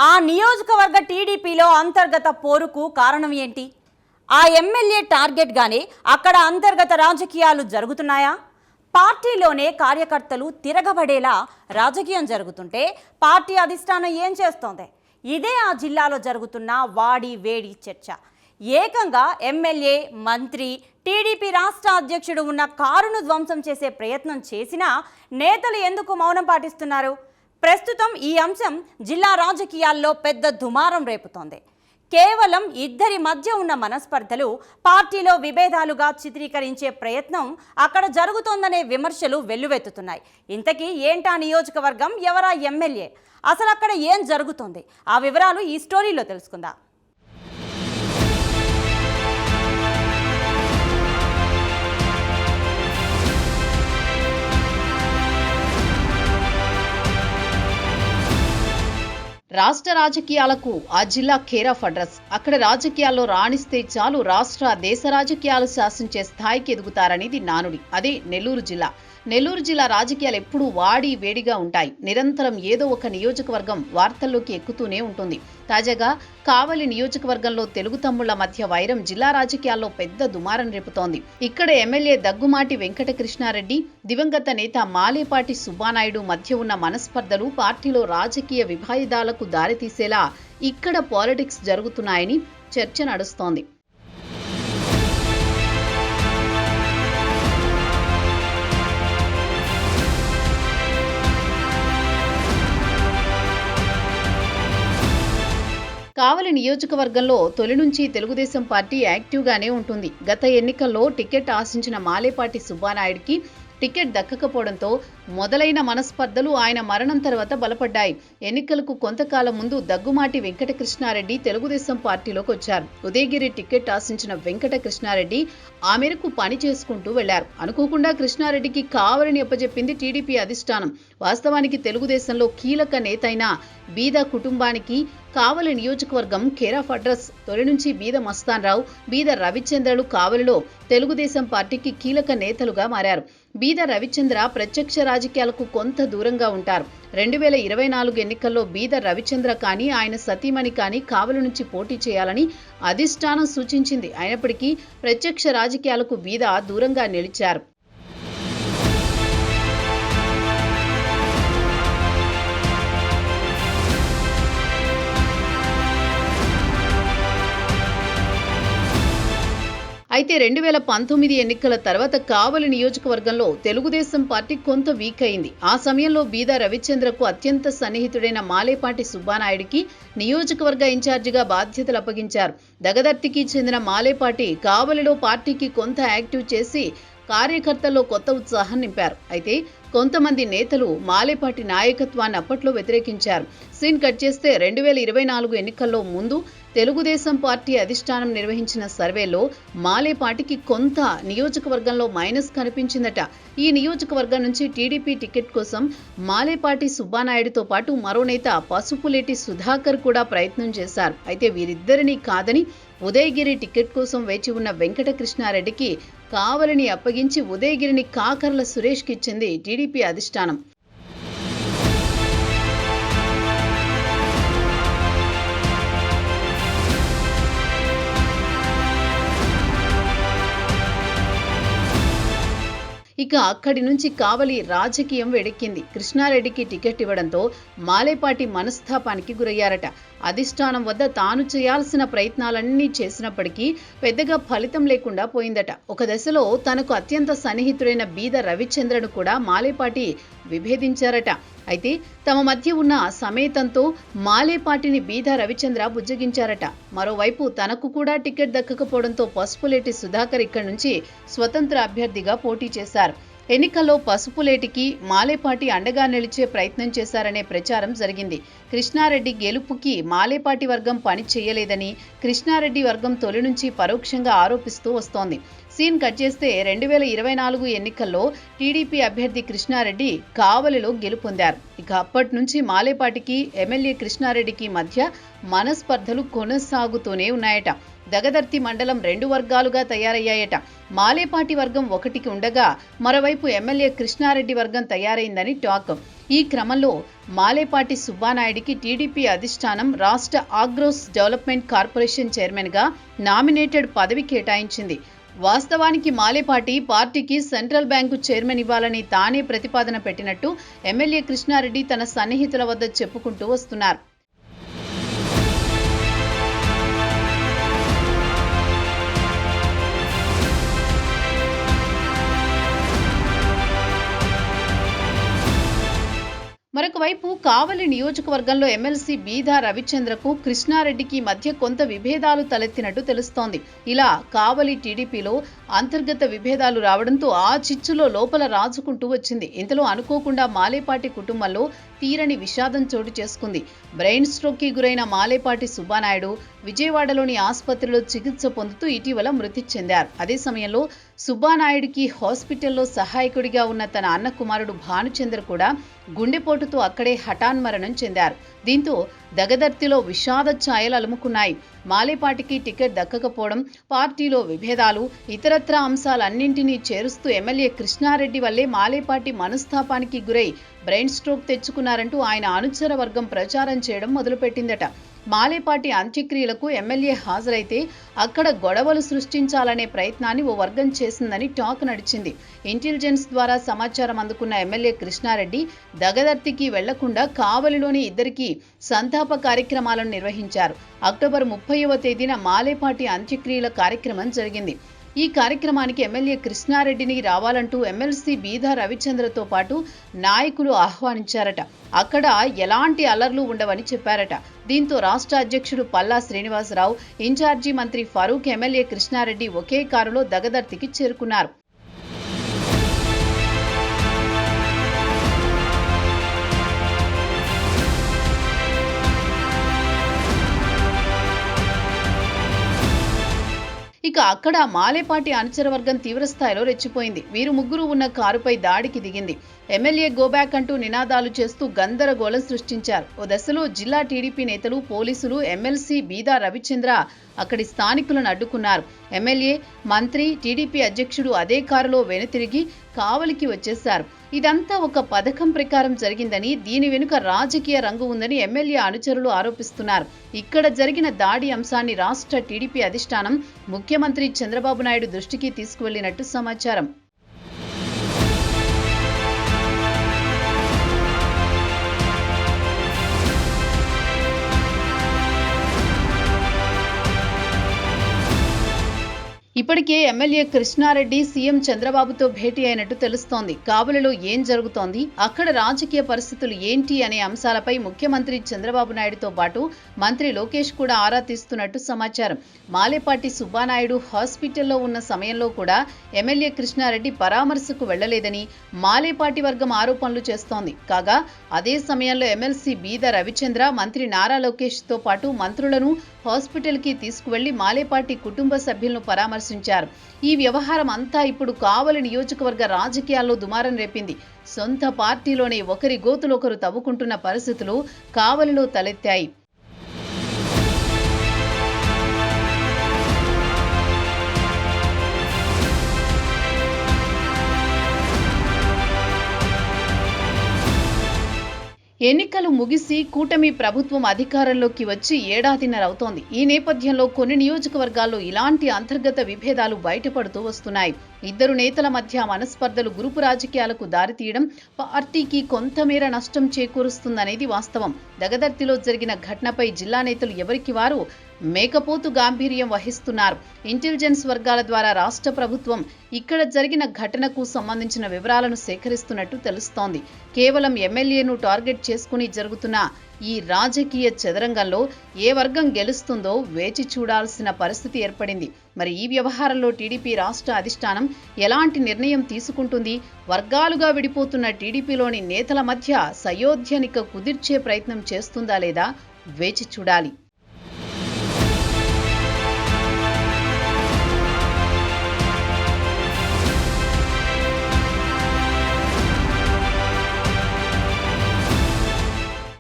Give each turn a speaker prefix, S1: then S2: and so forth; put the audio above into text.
S1: ఆ నియోజకవర్గ టీడీపీలో అంతర్గత పోరుకు కారణం ఏంటి? ఆ ఎమ్మెల్యే టార్గెట్ గానే అక్కడ అంతర్గత రాజకీయాలు జరుగుతున్నాయా? పార్టీలోనే కార్యకర్తలు తిరగబడేలా రాజకీయం జరుగుతుంటే పార్టీ అధిష్టానం ఏం చేస్తోంది? ఇదే ఆ జిల్లాలో జరుగుతున్న వాడి వేడి చర్చ. ఏకంగా ఎమ్మెల్యే, మంత్రి, టీడీపీ రాష్ట్ర అధ్యక్షుడు ఉన్న కారును ధ్వంసం చేసే ప్రయత్నం చేసినా నేతలు ఎందుకు మౌనం పాటిస్తున్నారు? ప్రస్తుతం ఈ అంశం జిల్లా రాజకీయాల్లో పెద్ద దుమారం రేపుతోంది. కేవలం ఇద్దరి మధ్య ఉన్న మనస్పర్ధలు పార్టీలో విభేదాలుగా చిత్రీకరించే ప్రయత్నం అక్కడ జరుగుతోందనే విమర్శలు వెల్లువెత్తుతున్నాయి. ఇంతకీ ఏంటా నియోజకవర్గం, ఎవరా ఎమ్మెల్యే, అసలు అక్కడ ఏం జరుగుతోంది? ఆ వివరాలు ఈ స్టోరీలో తెలుసుకుందాం.
S2: రాష్ట్ర రాజకీయాలకు ఆ జిల్లా కేర్ ఆఫ్ అడ్రస్. అక్కడ రాజకీయాల్లో రాణిస్తే చాలు రాష్ట్ర, దేశ రాజకీయాలు శాసించే స్థాయికి ఎదుగుతారనేది నానుడి. అదే నెల్లూరు జిల్లా. నెల్లూరు జిల్లా రాజకీయాలు ఎప్పుడూ వాడి వేడిగా ఉంటాయి. నిరంతరం ఏదో ఒక నియోజకవర్గం వార్తల్లోకి ఎక్కుతూనే ఉంటుంది. తాజాగా కావలి నియోజకవర్గంలో తెలుగు తమ్ముళ్ల మధ్య వైరం జిల్లా రాజకీయాల్లో పెద్ద దుమారం రేపుతోంది. ఇక్కడ ఎమ్మెల్యే దగ్గుమాటి వెంకటకృష్ణారెడ్డి, దివంగత నేత మాలేపాటి సుబ్బానాయుడు మధ్య ఉన్న మనస్పర్ధలు పార్టీలో రాజకీయ విభేదాలకు దారితీసేలా ఇక్కడ పాలిటిక్స్ జరుగుతున్నాయని చర్చ నడుస్తోంది. కావలి నియోజకవర్గంలో తొలి నుంచి తెలుగుదేశం పార్టీ యాక్టివ్గానే ఉంటుంది. గత ఎన్నికల్లో టికెట్ ఆశించిన మాలేపాటి సుబ్బానాయుడికి టికెట్ దక్కకపోవడంతో మొదలైన మనస్పర్ధలు ఆయన మరణం తర్వాత బలపడ్డాయి. ఎన్నికలకు కొంతకాలం ముందు దగ్గుమాటి వెంకటకృష్ణారెడ్డి తెలుగుదేశం పార్టీలోకి వచ్చారు. ఉదయగిరి టికెట్ ఆశించిన వెంకటకృష్ణారెడ్డి ఆ మేరకు పని చేసుకుంటూ వెళ్లారు. అనుకోకుండా కృష్ణారెడ్డికి కావలిని అప్పజెప్పింది టీడీపీ అధిష్టానం. వాస్తవానికి తెలుగుదేశంలో కీలక నేత అయిన బీద కుటుంబానికి కావలి నియోజకవర్గం కేర్ ఆఫ్ అడ్రస్. తొలి నుంచి బీద మస్తాన్రావు, బీద రవిచంద్రలు కావలిలో తెలుగుదేశం పార్టీకి కీలక నేతలుగా మారారు. బీద రవిచంద్ర ప్రత్యక్ష రాజకీయాలకు కొంత దూరంగా ఉంటారు. 2024 ఎన్నికల్లో బీద రవిచంద్ర కానీ ఆయన సతీమణి కానీ కావలి నుంచి పోటీ చేయాలని అధిష్టానం సూచించింది. అయినప్పటికీ ప్రత్యక్ష రాజకీయాలకు బీద దూరంగా నిలిచారు. అయితే 2019 ఎన్నికల తర్వాత కావలి నియోజకవర్గంలో తెలుగుదేశం పార్టీ కొంత వీక్ అయింది. ఆ సమయంలో బీద రవిచంద్రకు అత్యంత సన్నిహితుడైన మాలేపాటి సుబ్బానాయుడికి నియోజకవర్గ ఇన్ఛార్జిగా బాధ్యతలు అప్పగించారు. దగదర్తికి చెందిన మాలేపాటి కావలిలో పార్టీకి కొంత యాక్టివ్ చేసి కార్యకర్తల్లో కొత్త ఉత్సాహం నింపారు. అయితే కొంతమంది నేతలు మాలేపాటి నాయకత్వాన్ని అప్పట్లో వ్యతిరేకించారు. సీన్ కట్ చేస్తే 2024 ఎన్నికల్లో ముందు తెలుగుదేశం పార్టీ అధిష్టానం నిర్వహించిన సర్వేలో మాలేపాటికి కొంత నియోజకవర్గంలో మైనస్ కనిపించిందట. ఈ నియోజకవర్గం నుంచి టీడీపీ టికెట్ కోసం మాలేపాటి సుబ్బానాయుడితో పాటు మరో నేత పసుపులేటి సుధాకర్ కూడా ప్రయత్నం చేశారు. అయితే వీరిద్దరినీ కాదని ఉదయగిరి టికెట్ కోసం వేచి ఉన్న వెంకటకృష్ణారెడ్డికి కావలిని అప్పగించి ఉదయగిరిని కాకర్ల సురేష్కి ఇచ్చింది టీడీపీ అధిష్టానం. ఇక అక్కడి నుంచి కావలి రాజకీయం వేడెక్కింది. కృష్ణారెడ్డికి టికెట్ ఇవ్వడంతో మాలేపాటి మనస్తాపానికి గురయ్యారట. అధిష్టానం వద్ద తాను చేయాల్సిన ప్రయత్నాలన్నీ చేసినప్పటికీ పెద్దగా ఫలితం లేకుండా పోయిందట. ఒక దశలో తనకు అత్యంత సన్నిహితుడైన బీద రవిచంద్రను కూడా మాలేపాటి విభేదించారట. అయితే తమ మధ్య ఉన్న సమేతంతో మాలేపాటిని బీద రవిచంద్ర బుజ్జగించారట. మరోవైపు తనకు కూడా టికెట్ దక్కకపోవడంతో పసుపులేటి సుధాకర్ ఇక్కడి నుంచి స్వతంత్ర అభ్యర్థిగా పోటీ చేశారు. ఎన్నికల్లో పసుపులేటికి మాలేపాటి అండగా నిలిచే ప్రయత్నం చేశారనే ప్రచారం జరిగింది. కృష్ణారెడ్డి గెలుపుకి మాలేపాటి వర్గం పని చేయలేదని కృష్ణారెడ్డి వర్గం తొలి నుంచి పరోక్షంగా ఆరోపిస్తూ వస్తోంది. సీన్ కట్ చేస్తే 2024 ఎన్నికల్లో టీడీపీ అభ్యర్థి కృష్ణారెడ్డి కావలిలో గెలుపొందారు. ఇక అప్పటి నుంచి మాలేపాటికి ఎమ్మెల్యే కృష్ణారెడ్డికి మధ్య మనస్పర్ధలు కొనసాగుతూనే ఉన్నాయట. దగదర్తి మండలం 2 వర్గాలుగా తయారయ్యాయట. మాలేపాటి వర్గం ఒకటికి ఉండగా మరోవైపు ఎమ్మెల్యే కృష్ణారెడ్డి వర్గం తయారైందని టాక్. ఈ క్రమంలో మాలేపాటి సుబ్బానాయుడికి టీడీపీ అధిష్టానం రాష్ట్ర ఆగ్రోస్ డెవలప్మెంట్ కార్పొరేషన్ చైర్మన్గా నామినేటెడ్ పదవి కేటాయించింది. వాస్తవానికి మాలేపాటి పార్టీకి సెంట్రల్ బ్యాంకు చైర్మన్ ఇవ్వాలని తానే ప్రతిపాదన పెట్టినట్టు ఎమ్మెల్యే కృష్ణారెడ్డి తన సన్నిహితుల వద్ద చెప్పుకుంటూ వస్తున్నారు. మరొక వైపు కావలి నియోజకవర్గంలో ఎమ్మెల్సీ బీదా రవిచంద్రకు కృష్ణారెడ్డికి మధ్య కొంత విభేదాలు తలెత్తినట్టు తెలుస్తోంది. ఇలా కావలి టీడీపీలో అంతర్గత విభేదాలు రావడంతో ఆ చిచ్చులో లోపల రాజుకుంటూ వచ్చింది. ఇంతలో అనుకోకుండా మాలేపాటి కుటుంబంలో తీరని విషాదం చోటు చేసుకుంది. బ్రెయిన్ స్ట్రోక్కి గురైన మాలేపాటి సుబ్బానాయుడు విజయవాడలోని ఆసుపత్రిలో చికిత్స పొందుతూ ఇటీవల మృతి చెందారు. అదే సమయంలో సుబ్బానాయుడికి హాస్పిటల్లో సహాయకుడిగా ఉన్న తన అన్న కుమారుడు భానుచంద్ర కూడా గుండెపోటుతో అక్కడే హఠాన్మరణం చెందారు. దీంతో దగదర్తిలో విషాద ఛాయలు అలుముకున్నాయి. మాలేపాటికి టికెట్ దక్కకపోవడం, పార్టీలో విభేదాలు, ఇతరత్రా అంశాలన్నింటినీ చేరుస్తూ ఎమ్మెల్యే కృష్ణారెడ్డి వల్లే మాలేపాటి మనస్తాపానికి గురై బ్రెయిన్ స్ట్రోక్ తెచ్చుకున్నారంటూ ఆయన అనుచర వర్గం ప్రచారం చేయడం మొదలుపెట్టిందట. మాలేపాటి అంత్యక్రియలకు ఎమ్మెల్యే హాజరైతే అక్కడ గొడవలు సృష్టించాలనే ప్రయత్నాన్ని ఓ వర్గం చేసిందని టాక్ నడిచింది. ఇంటెలిజెన్స్ ద్వారా సమాచారం అందుకున్న ఎమ్మెల్యే కృష్ణారెడ్డి దగదర్తికి వెళ్లకుండా కావలిలోని ఇద్దరికి సంతాప కార్యక్రమాలను నిర్వహించారు. అక్టోబర్ 30వ తేదీన మాలేపాటి అంత్యక్రియల కార్యక్రమం జరిగింది. ఈ కార్యక్రమానికి ఎమ్మెల్యే కృష్ణారెడ్డిని రావాలంటూ ఎమ్మెల్సీ బీదా రవిచంద్రతో పాటు నాయకులు ఆహ్వానించారట. అక్కడ ఎలాంటి అల్లర్లు ఉండవని చెప్పారట. దీంతో రాష్ట్ర అధ్యక్షుడు పల్లా శ్రీనివాసరావు, ఇన్ఛార్జి మంత్రి ఫరూక్, ఎమ్మెల్యే కృష్ణారెడ్డి ఒకే కారులో దగదర్తికి చేరుకున్నారు. ఇక అక్కడ మాలేపాటి అనుచర వర్గం తీవ్రస్థాయిలో రెచ్చిపోయింది. వీరు ముగ్గురు ఉన్న కారుపై దాడికి దిగింది. ఎమ్మెల్యే గోబ్యాక్ అంటూ నినాదాలు చేస్తూ గందరగోళం సృష్టించారు. ఓ దశలో జిల్లా టీడీపీ నేతలు, పోలీసులు, ఎమ్మెల్సీ బీదా రవిచంద్ర అక్కడి స్థానికులను అడ్డుకున్నారు. ఎమ్మెల్యే, మంత్రి, టీడీపీ అధ్యక్షుడు అదే కారులో వెనుతిరిగి కావలికి వచ్చేశారు. ఇదంతా ఒక పథకం ప్రకారం జరిగిందని, దీని వెనుక రాజకీయ రంగు ఉందని ఎమ్మెల్యే అనుచరులు ఆరోపిస్తున్నారు. ఇక్కడ జరిగిన దాడి అంశాన్ని రాష్ట్ర టీడీపీ అధిష్టానం ముఖ్యమంత్రి చంద్రబాబు నాయుడు దృష్టికి తీసుకువెళ్లినట్టు సమాచారం. ఇప్పటికే ఎమ్మెల్యే కృష్ణారెడ్డి సీఎం చంద్రబాబుతో భేటీ అయినట్టు తెలుస్తోంది. కావలిలో ఏం జరుగుతోంది, అక్కడ రాజకీయ పరిస్థితులు ఏంటి అనే అంశాలపై ముఖ్యమంత్రి చంద్రబాబు నాయుడుతో పాటు మంత్రి లోకేష్ కూడా ఆరా తీస్తున్నట్టు సమాచారం. మాలేపాటి సుబ్బానాయుడు హాస్పిటల్లో ఉన్న సమయంలో కూడా ఎమ్మెల్యే కృష్ణారెడ్డి పరామర్శకు వెళ్లలేదని మాలేపాటి వర్గం ఆరోపణలు చేస్తోంది. కాగా అదే సమయంలో ఎమ్మెల్సీ బీదా రవిచంద్ర, మంత్రి నారా లోకేష్తో పాటు మంత్రులను హాస్పిటల్కి తీసుకువెళ్లి మాలేపాటి కుటుంబ సభ్యులను పరామర్శించారు. ఈ వ్యవహారం అంతా ఇప్పుడు కావలి నియోజకవర్గ రాజకీయాల్లో దుమారం రేపింది. సొంత పార్టీలోనే ఒకరి గోతులు ఒకరు తవ్వుకుంటున్న పరిస్థితులు కావలిలో తలెత్తాయి. ఎన్నికలు ముగిసి కూటమి ప్రభుత్వం అధికారంలోకి వచ్చి ఏడాదిన్నర అవుతోంది. ఈ నేపథ్యంలో కొన్ని నియోజకవర్గాల్లో ఇలాంటి అంతర్గత విభేదాలు బయటపడుతూ వస్తున్నాయి. ఇద్దరు నేతల మధ్య మనస్పర్ధలు గ్రూపు రాజకీయాలకు దారితీయడం పార్టీకి కొంతమేర నష్టం చేకూరుస్తుందనేది వాస్తవం. దగదర్తిలో జరిగిన ఘటనపై జిల్లా నేతలు ఎవరికి వారు మేకపోతు గాంభీర్యం వహిస్తున్నారు. ఇంటెలిజెన్స్ వర్గాల ద్వారా రాష్ట్ర ప్రభుత్వం ఇక్కడ జరిగిన ఘటనకు సంబంధించిన వివరాలను సేకరిస్తున్నట్టు తెలుస్తోంది. కేవలం ఎమ్మెల్యేను టార్గెట్ చేసుకుని జరుగుతున్న ఈ రాజకీయ చదరంగంలో ఏ వర్గం గెలుస్తుందో వేచి చూడాల్సిన పరిస్థితి ఏర్పడింది. మరి ఈ వ్యవహారంలో టీడీపీ రాష్ట్ర అధిష్టానం ఎలాంటి నిర్ణయం తీసుకుంటుంది? వర్గాలుగా విడిపోతున్న టీడీపీలోని నేతల మధ్య సయోధ్యనిక కుదిర్చే ప్రయత్నం చేస్తుందా లేదా వేచి చూడాలి.